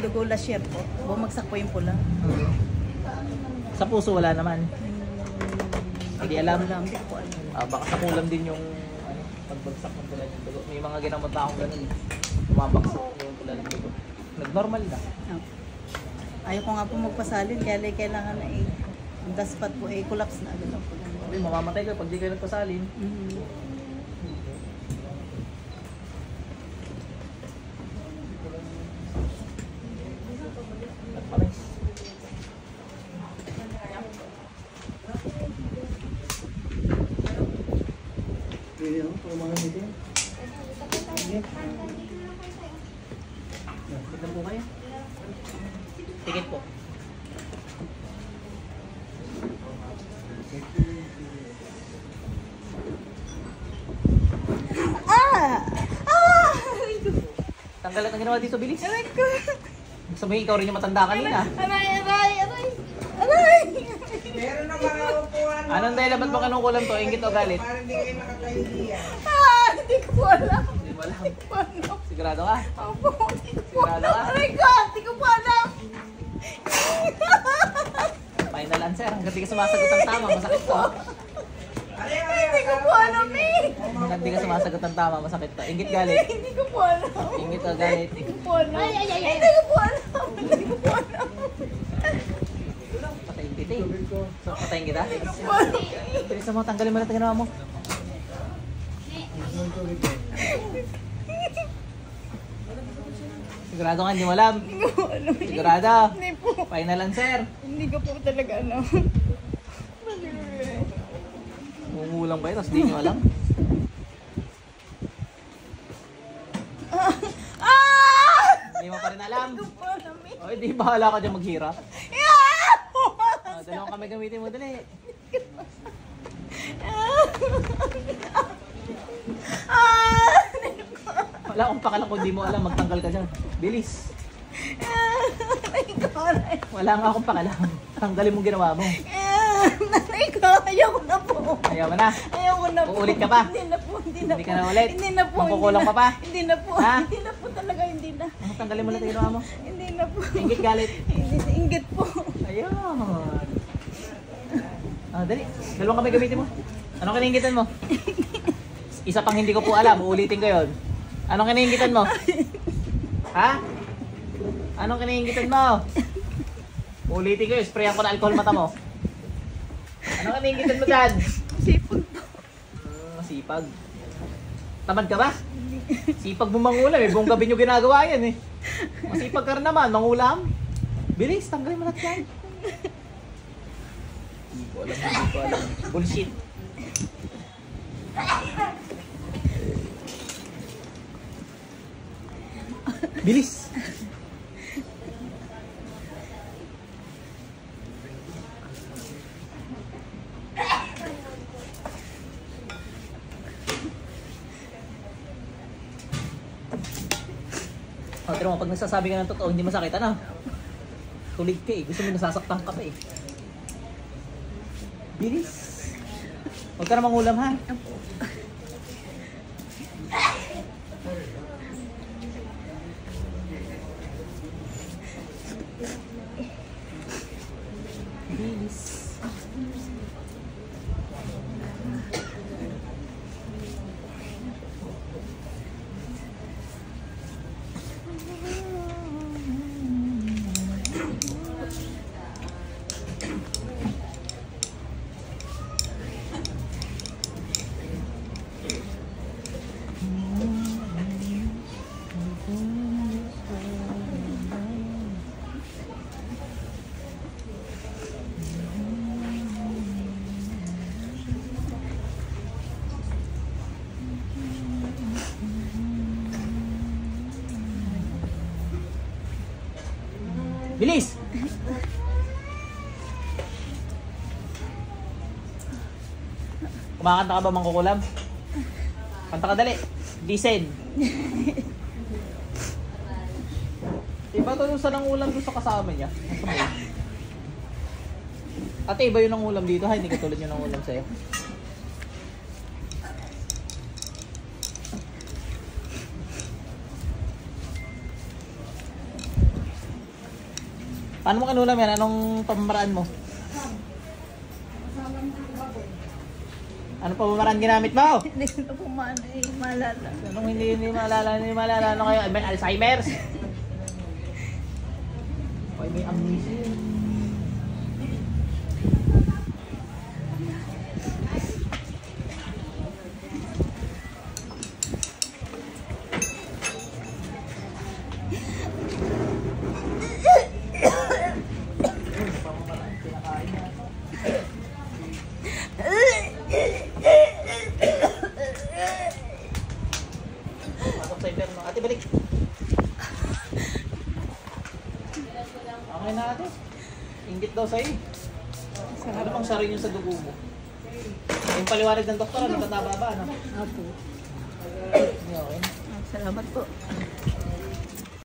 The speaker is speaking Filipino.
dugo last year po. Bumagsak po yung pula. Sa puso wala naman. Hindi alam. Hindi ko po alam. Baka sa kulam din yung pagbagsak ng pula ng dugo. May mga ginamot na akong ganun. Tumabagsak yung pula ng dugo. Nag-normal na. Ayaw ko nga po magpasalin, kaya kailangan na ang daspat po collapse na agad ang pula. Sabi, mamamatay ka pag di kayo nagpasalin. Tignan po kayo. Tikit po. Tanggal at ang ginawa dito, bilis. Aray ko! Sabihin, ikaw rin yung matanda kanina. Aray! Meron na mga upuan. Anong dahil ba't mo kanukulam to? Ingit o galit? Parang hindi kayo nakakahiya. Hindi ko po alam. Hindi mo alam. Sigurado ka? Opo, hindi ko po Sigurado alam. ka? Aray ko! Hindi ko po alam. Final answer. Hanggang di ka sumasagot ng tama, masakit to. Hindi ko po alam Hanggang di ka sumasagot ng tama, masakit to. Ingit galit. Hindi ko po alam. Ingit o galit. Hindi ko po alam. Hindi ko po alam. Hindi ko po alam. Patayin kita eh. So, patayin kita? Hindi ko po alam. Bilis mo, tanggalin mo na ito ginawa mo. Sigurado ka, hindi mo alam. Hindi ko alam. Sigurado. Hindi po. Final answer. Hindi ko po talaga alam. Umuulang kayo, tapos di nyo alam. Hindi mo pa rin alam. Hindi ko po alam O, di bahala ka dyan maghirap. Dalawang kami gamitin mo, dali. Wala akong pakalang kung di mo alam, magtanggal ka dyan. Bilis. Wala nga akong pakalang. Tanggalin mo ginawa mo. Nanay ko, ayoko na po. Ayaw mo na. Ayoko na po. Uulit ka pa? Hindi na po, hindi na Hindi po. ka na ulit? Hindi na po. Mangkukulang ka pa? Hindi na po. Ha? Hindi na po talaga, hindi na. Tanggalin mo na ito ginawa mo. Hindi na po. Ingit galit. Hindi, inggit po. Ayun. Dali. Dalawang kami gamitin mo. Anong kinaingitan mo? Isa pang hindi ko po alam. Uulitin ko yun. Anong kinaingitan mo? Ha? Anong kinaingitan mo? Uulitin ko yun. Sprayan ko na alcohol mata mo. Anong kinaingitan mo dyan? Sipag po. Masipag. Tamad ka ba? Sipag mo mangulam eh. Buong gabi nyo ginagawa yan eh. Masipag ka rin naman. Mangulam. Bilis. Tanggalin mo natin yan. Hindi ko alam. Bullshit. Bilis. Tira mo, pag nagsasabi ka ng totoo, hindi masakit, ano? Tulig ka eh. Gusto mo nasasaktan ka pa eh. Bilis. Huwag ka na mangulam, ha? Bilis. Bilis! Kumakanta ka ba, mangkukulam? Kanta ka dali. Listen. Iba to yung sa nangulam doon sa kasama niya. Ate, iba yung nangulam dito ha? Hindi katulad yung nangulam sa'yo. Paano mo kinulam yan? Anong pamamaraan mo? Anong pamamaraan ginamit mo? Hindi ko na po maalala. Anong hindi maalala? Ano kayo? May Alzheimer's? Ay, may amnesia. Pasok sa inferno. Ate, balik. Okay na ate. Inggit daw sa'yo. Ano pang sarin yung sa dugo mo? Yung paliwanag ng doktor, ano? Tataba ba? Ano? Opo. Okay. Salamat po.